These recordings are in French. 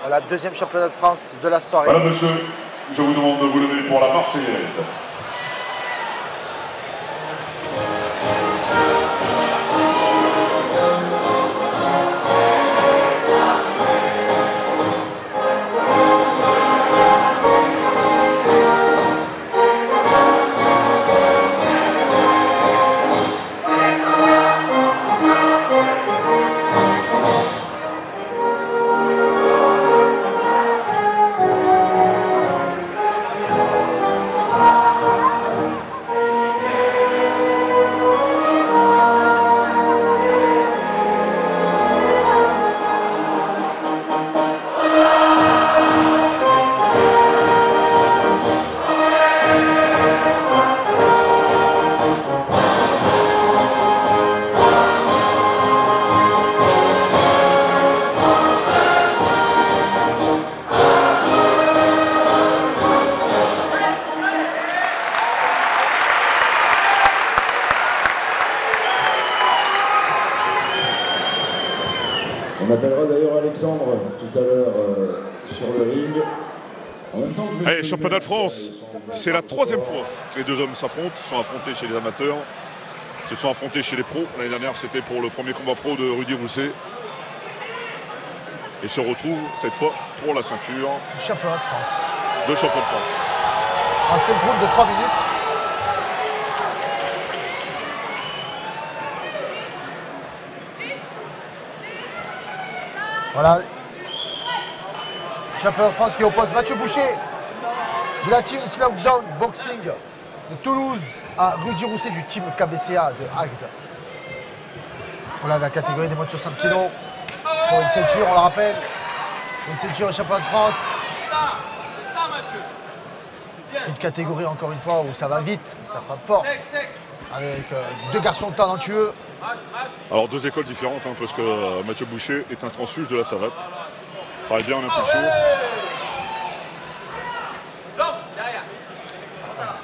Voilà, deuxième championnat de France de la soirée. Voilà, monsieur, je vous demande de vous lever pour la Marseillaise. On appellera d'ailleurs Alexandre tout à l'heure sur le ring. En même temps que Allez, championnat de France, c'est la troisième fois que les deux hommes s'affrontent. Ils se sont affrontés chez les amateurs, ils se sont affrontés chez les pros. L'année dernière, c'était pour le premier combat pro de Rudy Rousset. Et se retrouvent cette fois pour la ceinture Championnat de France. de champion de France. Un seul groupe de 3 minutes. Voilà. Championnat de France qui oppose Mathieu Boucher de la team Clockdown Boxing de Toulouse à Rudy Rousset du team KBCA de Agde. Voilà la catégorie des moins de 60 kg. Pour une ceinture, on le rappelle. Une ceinture au championnat de France. C'est ça, Mathieu. C'est bien. Une catégorie, encore une fois, où ça va vite, ça frappe fort. Avec deux garçons talentueux. Alors deux écoles différentes, hein, parce que Mathieu Boucher est un transfuge de la savate. Travaille bien en impulsion. L'homme, derrière.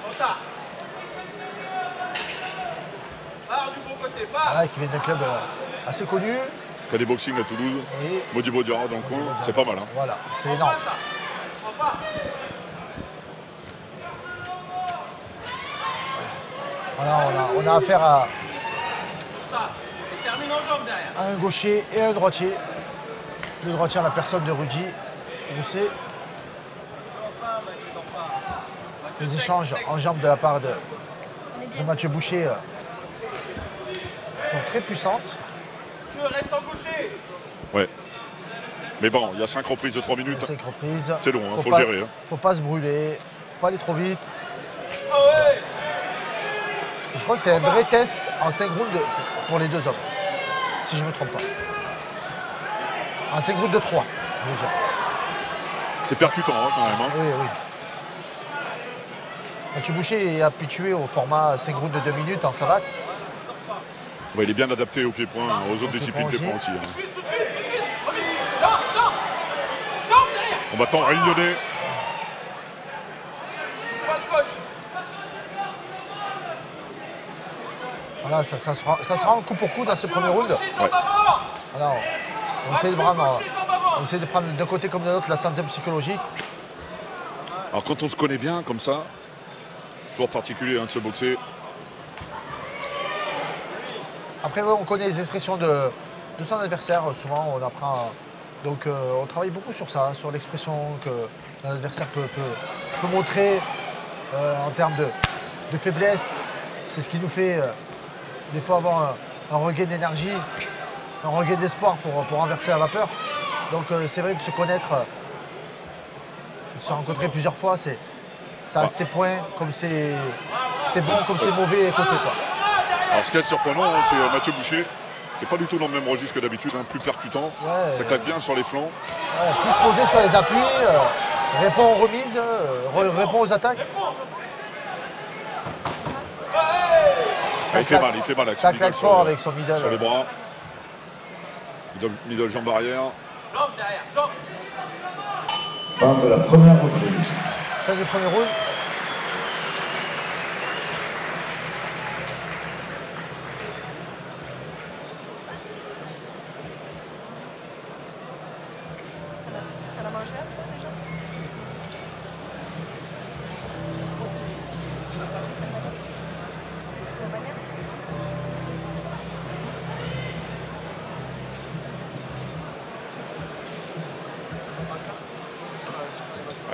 Retard. Part du bon côté, part. Voilà, qui vient d'un club assez connu. Cadet boxing à Toulouse. Et Modibo Diarra dans le coin, c'est pas mal. Hein. voilà, c'est énorme. Pas ça. Prends pas. Voilà, on a affaire à Ça. Et termine en jambe derrière. un gaucher et un droitier. Le droitier à la personne de Rudy Rousset. Les échanges en jambes de la part de Mathieu Boucher sont très puissantes. Je reste embouché. Ouais. Mais bon, il y a 5 reprises de 3 minutes. 5 reprises. C'est long, il faut pas, le gérer. Hein. Faut pas se brûler, faut pas aller trop vite. Ah ouais. Et je crois que c'est un vrai test en 5 rounds pour les deux hommes, si je ne me trompe pas. En 5 rounds de 3, je veux dire. C'est percutant hein, quand même. Hein. Oui, oui. Mathieu Boucher est habitué au format 5 rounds de 2 minutes en savate. Ouais, il est bien adapté au pied-point, aux autres disciplines pied-point pied-point aussi. Hein. Tout de suite. Remis. Là. Jambe derrière. Combattant réunionnais. Poing de gauche. Voilà, ça sera un coup pour coup dans ce premier round. Gaucher, jambe avant. Alors, on essaie de Mathieu, prendre, gaucher, jambe avant. on essaie de prendre d'un côté comme de l'autre la santé psychologique. Alors quand on se connaît bien comme ça, toujours particulier hein, de se boxer. Après, ouais, on connaît les expressions de son adversaire. Souvent, on apprend. Donc, on travaille beaucoup sur ça, sur l'expression que l'adversaire peut montrer en termes de faiblesse. C'est ce qui nous fait des fois avoir un regain d'énergie, un regain d'espoir pour renverser la vapeur. Donc, c'est vrai que se connaître, se rencontrer plusieurs fois, ça a ses points, comme c'est bon, comme c'est mauvais côté, quoi. Alors ce qui est surprenant, hein, c'est Mathieu Boucher, qui n'est pas du tout dans le même registre que d'habitude, hein, plus percutant. Ouais, ça claque bien sur les flancs. Ouais, plus posé sur les appuis, répond aux remises, répond aux attaques. Ça, il fait mal avec son Ça middle claque fort avec son middle. sur les bras. Middle jambe arrière. Jambe derrière. Jambe. fin de la première reprise. Fin du premier round.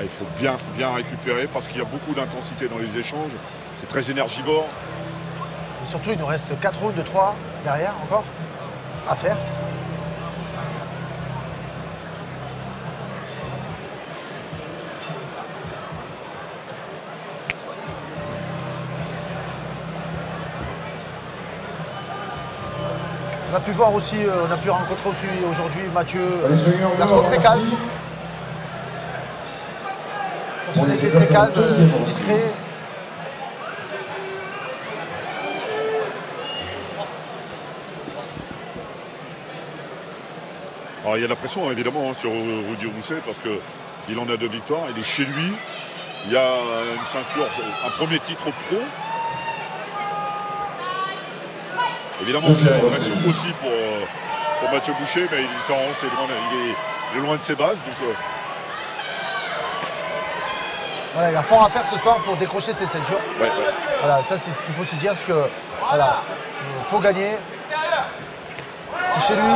il faut bien récupérer parce qu'il y a beaucoup d'intensité dans les échanges. C'est très énergivore. Et surtout, il nous reste 4 rounds de 3 derrière encore à faire. On a pu voir aussi, on a pu rencontrer aussi aujourd'hui Mathieu, garçon très calme. Personnalité très calme, discret. Alors il y a la pression évidemment hein, sur Rudy Rousset parce qu'il en a 2 victoires, il est chez lui, il y a une ceinture, un premier titre pro. Évidemment il y a une pression aussi pour Mathieu Boucher, mais il est différent, il est loin de ses bases. Donc, voilà, il y a fort à faire ce soir pour décrocher cette ceinture. ouais. Voilà, ça c'est ce qu'il faut se dire, parce que voilà, il faut gagner. C'est chez lui.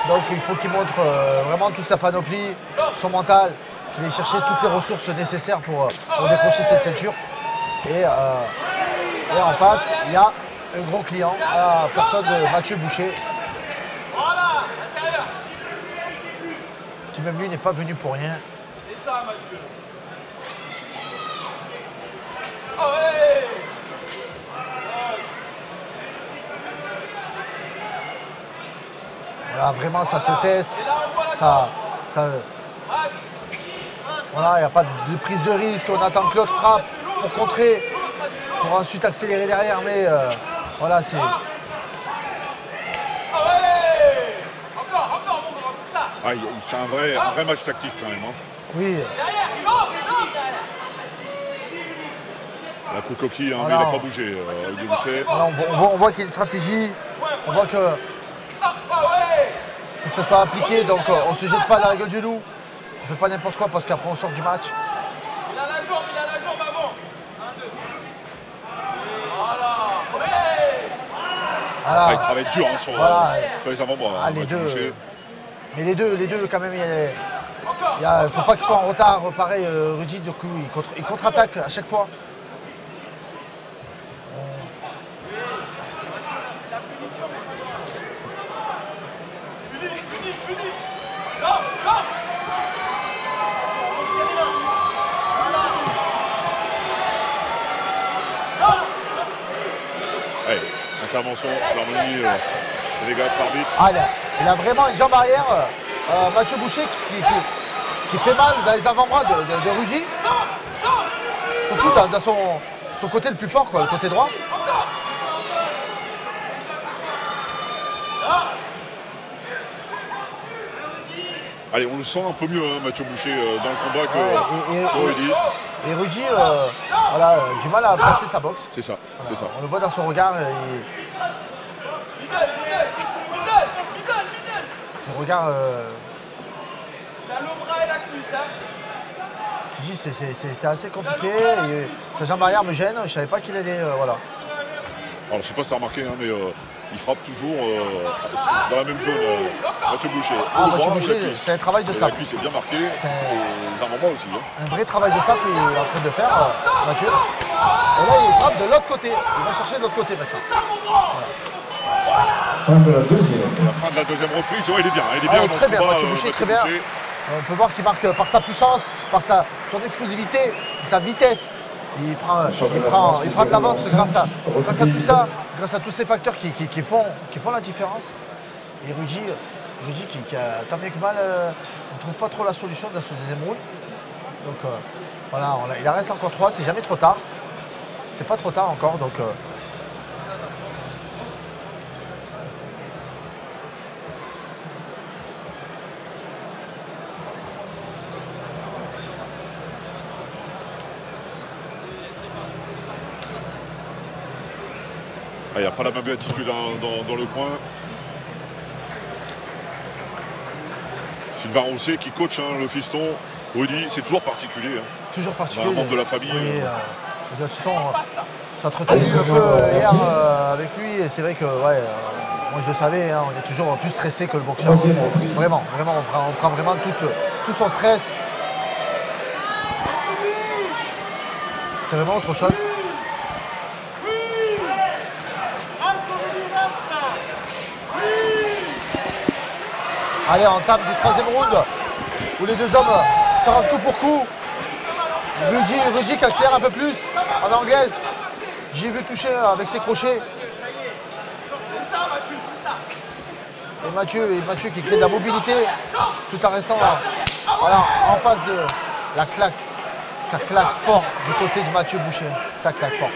Donc il faut qu'il montre vraiment toute sa panoplie, son mental, qu'il ait cherché toutes les ressources nécessaires pour décrocher cette ceinture. Et en face, il y a un gros client, la personne de Mathieu Boucher. Qui même lui n'est pas venu pour rien. C'est ça, Mathieu. Ah ouais. Voilà, vraiment, ça se teste. Voilà, il n'y a pas de prise de risque. On attend que l'autre frappe pour contrer, pour ensuite accélérer derrière. Mais voilà, c'est. Ah ouais. Encore, mon grand, c'est ça. Ah, c'est un vrai match tactique quand même. Hein. Oui. Derrière, il va. La coquille, hein, Voilà. il n'a pas bougé, Rudy Rousset. Voilà, on voit qu'il y a une stratégie. On voit que. Ah ouais. Faut que ça soit appliqué, donc on ne se jette pas dans la gueule du loup. On ne fait pas n'importe quoi parce qu'après on sort du match. Il a la jambe avant. 1, 2. Voilà. Ouais. Voilà. Ah, il travaille dur hein, sur les avant-bras. Ah, hein, les Mathieu deux. Boucher. Mais les deux quand même, il ne faut pas qu'ils soient en retard. Pareil, Rudy, du coup, il contre-attaque à chaque fois. Puni. Là. Allez, intervention, l'harmonie, Vegas, l'arbitre. Ah, il a vraiment une jambe arrière, Mathieu Boucher, qui fait mal dans les avant-bras de Rudy. Surtout dans son côté le plus fort, quoi, le côté droit. Allez, on le sent un peu mieux, hein, Mathieu Boucher, dans le combat que Rudy. Et Rudy, voilà, du mal à placer sa boxe. C'est ça, Voilà, c'est ça. on le voit dans son regard. Middle. Le regard Il a l'ombre et la cuisse, hein. qui dit c'est assez compliqué. Et sa jambe arrière me gêne. Je savais pas qu'il allait. Voilà. Alors, je sais pas si tu as remarqué, hein, mais il frappe toujours dans la même zone, Mathieu Boucher. Ah, Au Mathieu bras, Boucher, la cuisse. c'est un travail de Et la sape. cuisse est bien marquée, C'est- et les avant-bras aussi. Hein. Un vrai travail de sape qu'il est en train de faire, Mathieu. Et là, il frappe de l'autre côté. Il va chercher de l'autre côté maintenant. Fin de la deuxième. La fin de la deuxième reprise, ouais, il est bien. Il est Ah, bien il est dans très ce bien, combat, Mathieu Boucher, très bien. Boucher. On peut voir qu'il marque par sa puissance, par son explosivité, sa vitesse. Il prend de l'avance grâce à tout ça, grâce à tous ces facteurs qui font la différence. Et Rudy qui a tant bien que mal, on ne trouve pas trop la solution dans ce deuxième round. Donc voilà, il en reste encore 3, c'est jamais trop tard. C'est pas trop tard encore, donc Il n'y a pas la même attitude hein, dans le coin. Sylvain Rousset qui coach hein, le fiston. Rudy, c'est toujours particulier. Hein. toujours particulier. Un membre de la famille. Oui, de toute façon, on s'est entretenu un peu hier avec lui et c'est vrai que ouais, moi je le savais, hein, on est toujours plus stressé que le boxeur. Vraiment, on prend vraiment tout son stress. C'est vraiment autre chose. Allez, on tape du troisième round où les deux hommes se rendent coup pour coup. Rudy qui accélère un peu plus en anglaise. J'ai vu toucher avec ses crochets. Et Mathieu qui crée de la mobilité tout en restant voilà, en face de la claque. Ça claque fort du côté de Mathieu Boucher. Ça claque fort.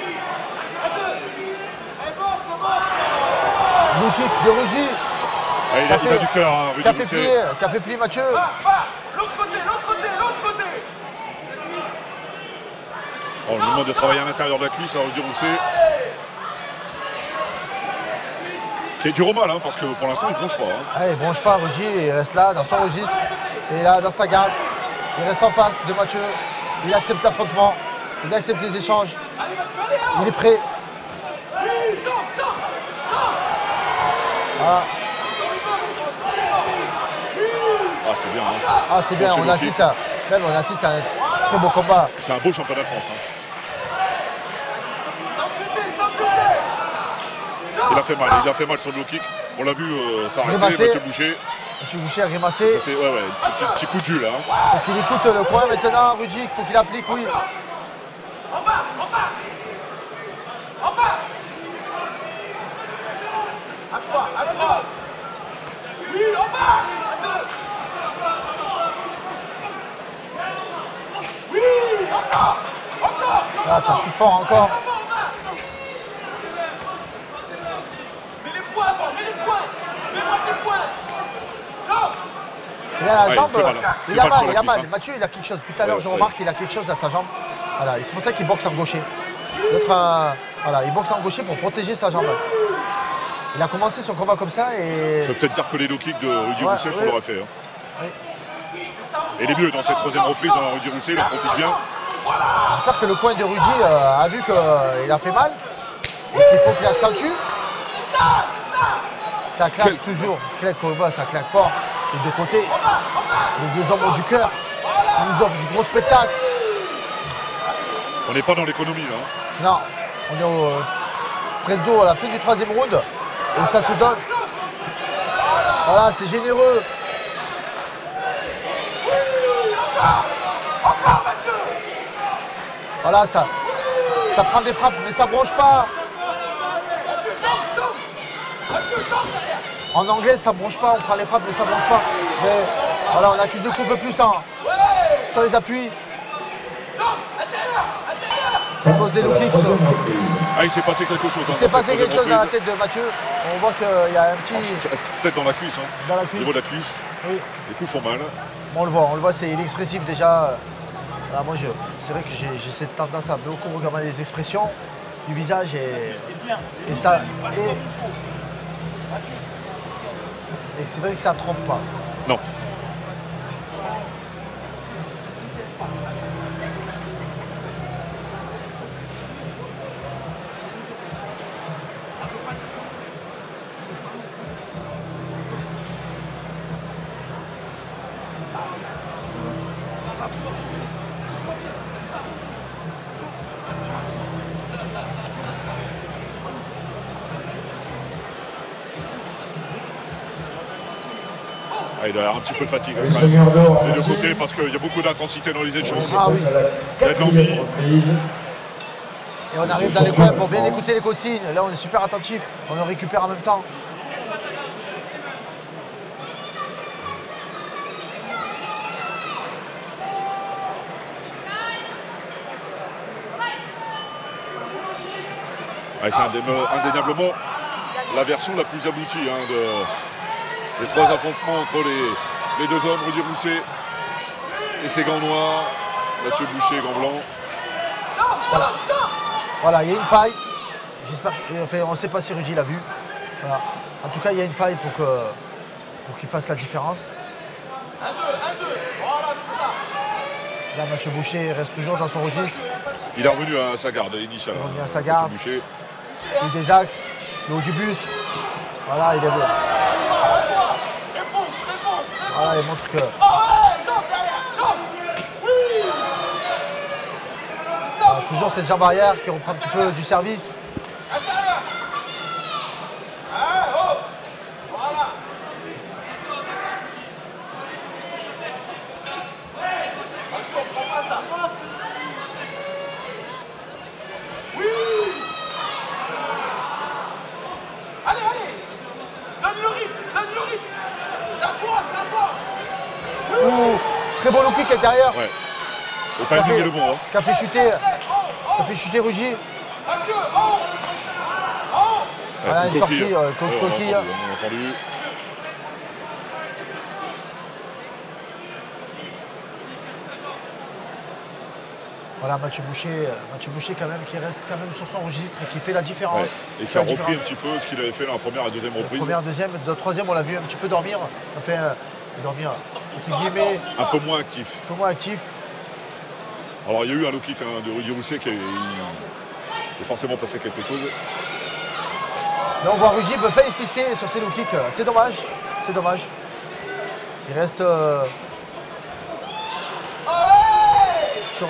Low kick de Rudy. Ah, il a du cœur, hein, Rudy Qui a fait plier Mathieu. L'autre côté. On lui demande de travailler à l'intérieur de la cuisse à Rudy Rousset. Qui est dur au mal, hein, parce que pour l'instant il ne bronche pas. Hein. Ah, il ne bronche pas, Rudy, il reste là dans son registre. Et là dans sa garde. Il reste en face de Mathieu. Il accepte l'affrontement. Il accepte les échanges. Il est prêt. Voilà. Ah c'est bien. Hein. Ah c'est bien, on assiste à un très beau combat. C'est un beau championnat de France. Hein. Il a fait mal sur le low kick. On l'a vu s'arrêter, Mathieu Boucher. Mathieu Boucher a grimacé. Ouais, petit coup de jus là. Hein. Faut qu'il écoute le coin maintenant, Rudy, il faut qu'il applique, oui. En bas. À toi. Oui, en bas. Oui, encore. Là, ça chute fort encore. Mets les points. Mets-moi tes points. Il a la jambe, il a mal. Hein. Mathieu, il a quelque chose. Tout à l'heure, je remarque qu'il a quelque chose à sa jambe. Voilà, c'est pour ça qu'il boxe en gaucher. Voilà, il boxe en gaucher pour protéger sa jambe. Il a commencé son combat comme ça et... Ça veut peut-être dire que les low kicks de Rudy Rousset, il l'aurait fait. Hein. Oui. Et les mieux dans cette troisième reprise, hein, Rudy Rousset, il en profite bien. J'espère que le coin de Rudy a vu qu'il a fait mal et qu'il faut qu'il accentue. Ça claque toujours, ça claque fort. Les deux côtés, les deux hommes ont du cœur. Ils nous offrent du gros spectacle. On n'est pas dans l'économie là. Hein. Non, on est près de dos à la fin du troisième round et ça se donne. Voilà, c'est généreux. Voilà, ça prend des frappes, mais ça bronche pas. En anglais, ça bronche pas, on prend les frappes, mais ça bronche pas. Mais voilà, on accuse le coup un peu plus sur les appuis. C'est causé le kick. Ah, il s'est passé quelque chose. Il s'est passé quelque chose dans la tête de Mathieu. On voit qu'il y a un petit... Peut-être dans la cuisse. Hein. Dans la cuisse. Au niveau de la cuisse. Oui. Les coups font mal. Bon, on le voit, c'est inexpressif déjà. Voilà, moi, c'est vrai que j'ai cette tendance à beaucoup regarder les expressions du visage et ça... Et c'est vrai que ça ne trompe pas. Non. Ah, il a un petit peu de fatigue. Les deux côtés, parce qu'il y a beaucoup d'intensité dans les échanges. Ah oui. Il y a de l'envie. Et on arrive dans les coins pour bien écouter les consignes. Là, on est super attentif. On en récupère en même temps. Ah, c'est indéniablement la version la plus aboutie hein, des trois affrontements entre les deux hommes, Rudy Rousset et ses gants noirs, Mathieu Boucher, gants blancs. Voilà, il y a une faille. Enfin, on ne sait pas si Rudy l'a vu. Voilà. En tout cas, il y a une faille pour qu'il fasse la différence. 1-2, voilà, c'est ça. Là, Mathieu Boucher reste toujours dans son registre. Il est revenu à sa garde initiale. Il est revenu à sa garde. Mathieu Boucher. Il des axes, le haut du buste. Voilà, il est bon. Voilà, il montre que... Oh ouais, jambe derrière, jambe. Oui. Voilà, toujours cette jambe arrière qui reprend un petit peu du service. Très bon low kick intérieur. Ouais. Le timing est le bon. Hein. Qui a fait chuter Rugy. Voilà une sortie coquille. On a entendu. Voilà Mathieu Boucher quand même qui reste quand même sur son registre et qui fait la différence. Ouais. Et qui a repris un petit peu ce qu'il avait fait dans la première et deuxième reprise. Première, deuxième, de troisième on l'a vu un petit peu dormir. Enfin dormir entre guillemets. Un peu moins actif. Un peu moins actif. Alors il y a eu un low kick de Rudy Rousset qui est forcément passé quelque chose. Là on voit Rugy ne peut pas insister sur ses low kicks. C'est dommage. C'est dommage. Il reste sur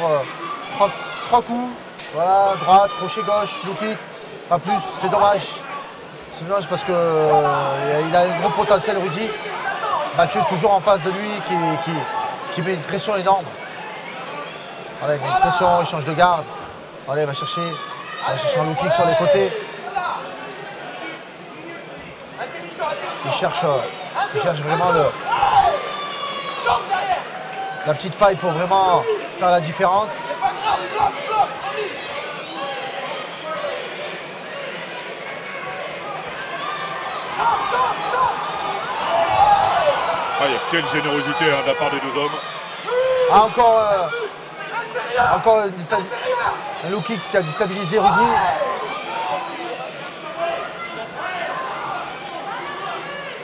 trois coups. Voilà, droite, crochet gauche, low kick. Pas plus, c'est dommage. C'est dommage parce que il a un gros potentiel Rudy. Mathieu toujours en face de lui qui met une pression énorme. Voilà, il met une pression, il change de garde. Voilà, il va chercher un low kick sur les côtés. Il cherche vraiment la petite faille pour vraiment faire la différence. Ah, il y a quelle générosité de la part des deux hommes. Ah, encore un low kick qui a déstabilisé Rudy.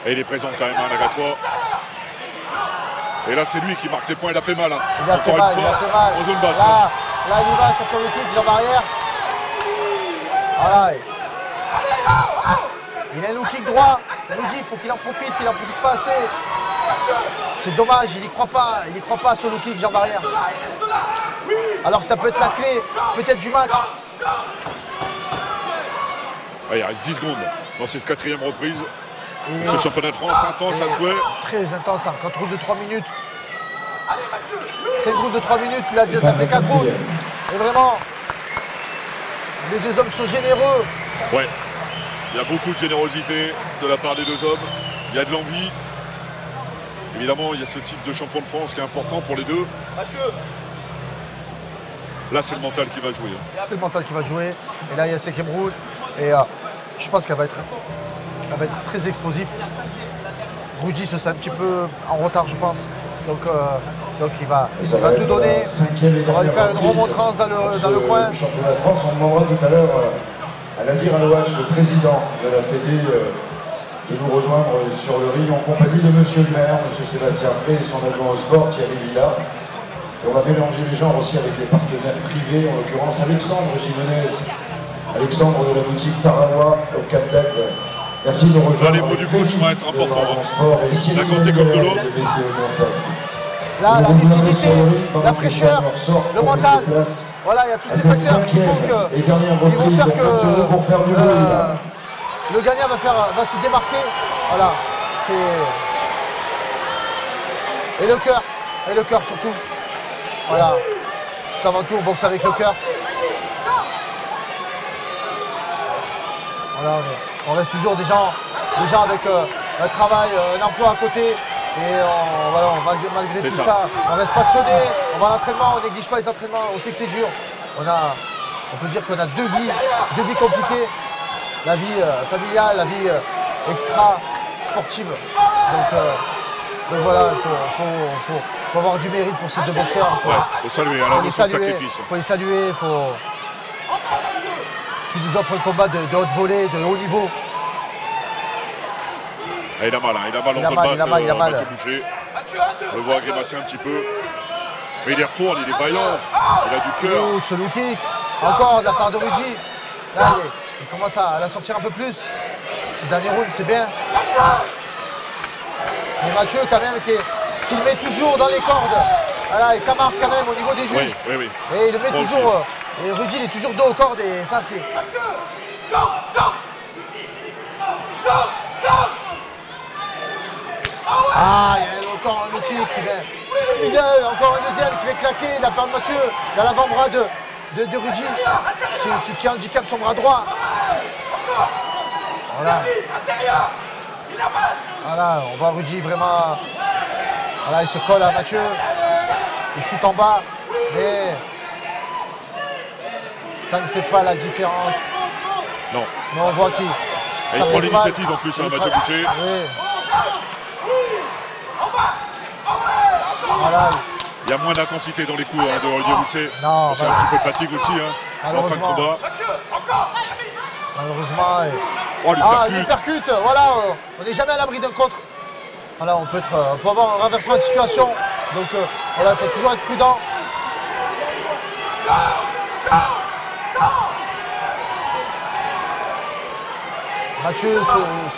Et il est présent quand même, Nagatois. Et là, c'est lui qui marque les points. Il a fait mal. Hein. Il a fait mal, en zone basse. Là, il y va sur son low kick, jambe arrière. Voilà. Il a un low kick droit. Rudy, il faut qu'il en profite. Il n'en profite pas assez. C'est dommage, il n'y croit pas. Il n'y croit pas à ce low kick, jambe arrière. Alors que ça peut être la clé, peut-être du match. Il reste 10 secondes dans cette quatrième reprise. Ce championnat de France, intense à souhait. Très intense, hein. Quand round de 3 minutes. C'est une round de 3 minutes, là ça fait 4 rounds. Et vraiment, les deux hommes sont généreux. Ouais, il y a beaucoup de générosité de la part des deux hommes. Il y a de l'envie. Évidemment, il y a ce titre de champion de France qui est important pour les deux. Là, c'est le mental qui va jouer. C'est le mental qui va jouer. Et là, il y a cinquième round. Et je pense qu'elle va être très explosif. Rudy se sent un petit peu en retard, je pense. Donc il va tout donner. On va lui faire une remontrance dans le coin. Championnat de France, on demandera tout à l'heure à Nadir Alouache, le président de la Fédé, de nous rejoindre sur le ring en compagnie de monsieur le maire, monsieur Sébastien Frey et son adjoint au sport, Thierry Villa. Et on va mélanger les genres aussi avec les partenaires privés, en l'occurrence Alexandre Jimenez, Alexandre de la boutique Tarawa au Cap d'Agde. Merci de nous rejoindre. Les mots du coach vont être importants. D'un côté comme de l'autre. Là, la lucidité, la fraîcheur, le mental. Voilà, il y a tous ces facteurs qui font faire que le gagnant va se démarquer. Voilà, et le cœur surtout. Voilà, avant tout, on boxe avec le cœur. Voilà, on reste toujours des gens avec un travail, un emploi à côté. Et malgré tout ça, on reste passionné, on va à l'entraînement, on ne néglige pas les entraînements, on sait que c'est dur. On peut dire qu'on a deux vies compliquées. La vie familiale, la vie extra sportive. Donc voilà, il faut avoir du mérite pour ces deux boxeurs. Faut saluer, alors de son sacrifice. Il faut les saluer, qui nous offrent un combat de haute volée, de haut niveau. Il a mal, en zone basse, Mathieu Boucher. On le voit grimacer un petit peu. Mais il y retourne, il est vaillant, il a du cœur. Oh, ce low kick, encore de la part de Rudy. Là, il commence à la sortir un peu plus. Ce dernier round, c'est bien. Mais Mathieu, quand même, qui le met toujours dans les cordes. Voilà, et ça marque quand même au niveau des juges. Oui. Et il le met toujours Et Rudy il est toujours dos aux cordes et ça c'est... Ah, il y a encore un look kick qui vient. Encore un deuxième qui vient claquer la part de Mathieu dans l'avant-bras de Rudy qui handicape son bras droit. Voilà. Voilà, on voit Rudy vraiment. Voilà, il se colle à Mathieu. Il shoot en bas. Mais ça ne fait pas la différence. Non. Mais on voit qu'il. Et il prend l'initiative en plus, hein, Mathieu Boucher. Oui. Voilà. Il y a moins d'intensité dans les coups hein, de Rudy Rousset. Non, c'est un petit peu de fatigue aussi hein, en fin de combat. Malheureusement. Oh, il percute. Voilà, on n'est jamais à l'abri d'un contre. Voilà, on peut avoir un renversement de situation. Donc voilà, il faut toujours être prudent. Mathieu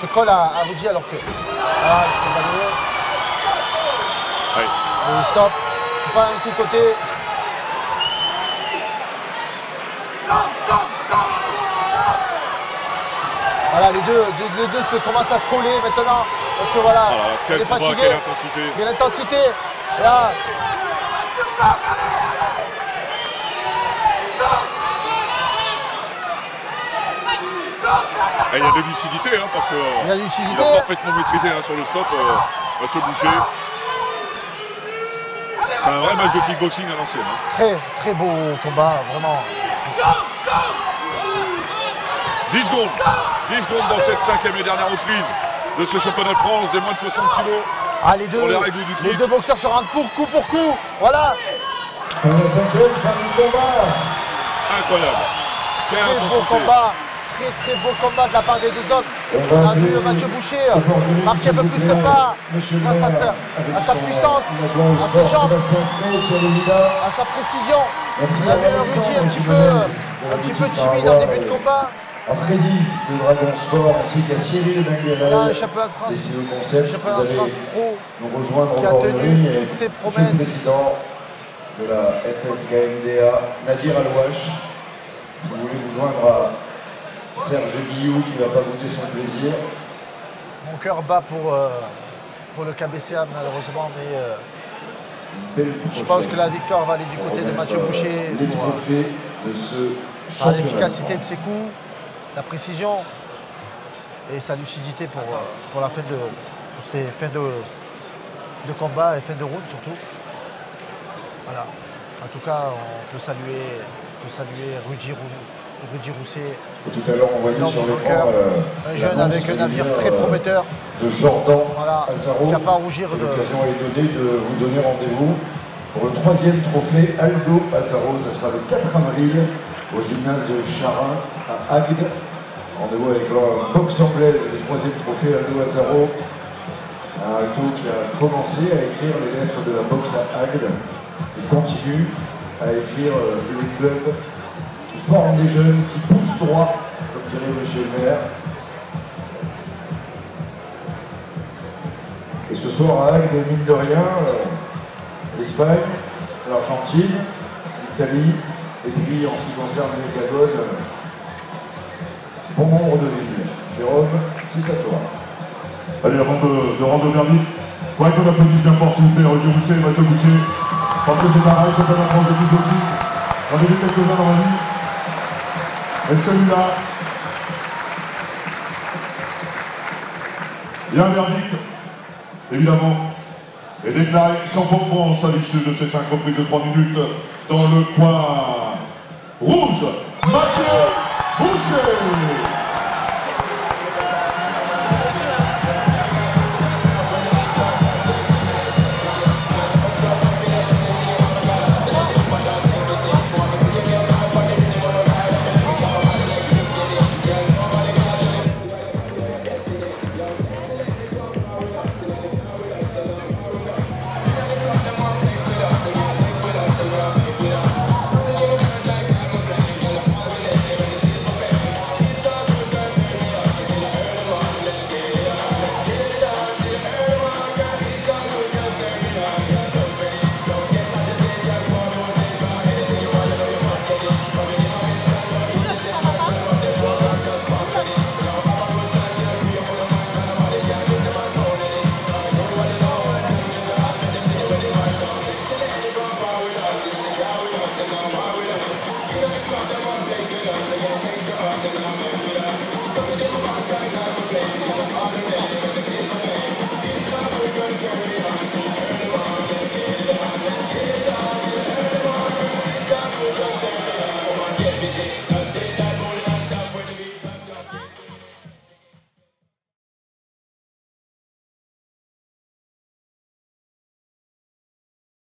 se colle à Rudy alors que. Voilà, il faut balayer. Oui. Et stop. C'est pas un coup côté. Voilà, les deux commencent à se coller maintenant. Parce que voilà, on est fatigué. Quelle intensité. Quelle intensité. Là. Et il y a de lucidité hein, parce qu'il a parfaitement maîtrisé hein, sur le stop Mathieu Boucher. C'est un vrai match de kickboxing à l'ancienne. Hein. Très beau combat, vraiment. 10 secondes dans cette 5e et dernière reprise de ce championnat de France des moins de 60 kg. Ah, les deux boxeurs se rendent pour coup. Voilà. Fin de la 5e, fin du combat. Incroyable. Quelle intensité. Beau combat. Très beau combat de la part des deux hommes. On a vu Mathieu Boucher marquer un peu plus de pas grâce à sa puissance, à ses jambes, à sa précision. On avait un Rudy un petit peu timide en début de combat. À Freddy, le Dragon Sport, ainsi qu'à Cyril Benguerel. Là, un championnat de France, pro nous rejoindre qui a tenu toutes ses promesses. Le président de la FFKMDA, Nadir Alouache. Si vous voulez vous joindre à Serge Guillou qui ne va pas goûter son plaisir. Mon cœur bat pour le KBCA malheureusement, mais je pense que la victoire va aller du côté de Mathieu Boucher par l'efficacité de ses coups, la précision et sa lucidité pour la fin pour ses fins de combat et fin de round surtout. Voilà. En tout cas, on peut saluer Rudy Rousset. Tout à l'heure, on voyait sur l'écran un jeune avec un avenir très prometteur. De Jordan Azaro, qui n'a pas à rougir de... L'occasion est donnée de vous donner rendez-vous pour le 3e trophée Aldo Azaro. Ça sera le 4 avril au gymnase Charin à Agde. Rendez-vous avec la boxe anglaise, le 3e trophée Aldo Azaro. Aldo qui a commencé à écrire les lettres de la boxe à Agde et continue à écrire les clubs qui forment des jeunes, qui poussent droit, comme dirait monsieur le maire. Et ce soir à Agde, mine de rien, l'Espagne, l'Argentine, l'Italie, et puis en ce qui concerne l'Hexagone, bon nombre de villes. Jérôme, c'est à toi. Allez, avant de rendre le verdict, faudrait qu'on applaudisse bien fort s'il vous plaît, Rudy Rousset et Mathieu Boucher, parce que c'est pareil, championnat de France de kickboxing. J'en ai vu quelques-uns dans la vie. Et celui-là, il y a un verdict, évidemment, est déclaré champion de France à l'issue de ces 5 reprises de 3 minutes dans le coin rouge, Mathieu Boucher.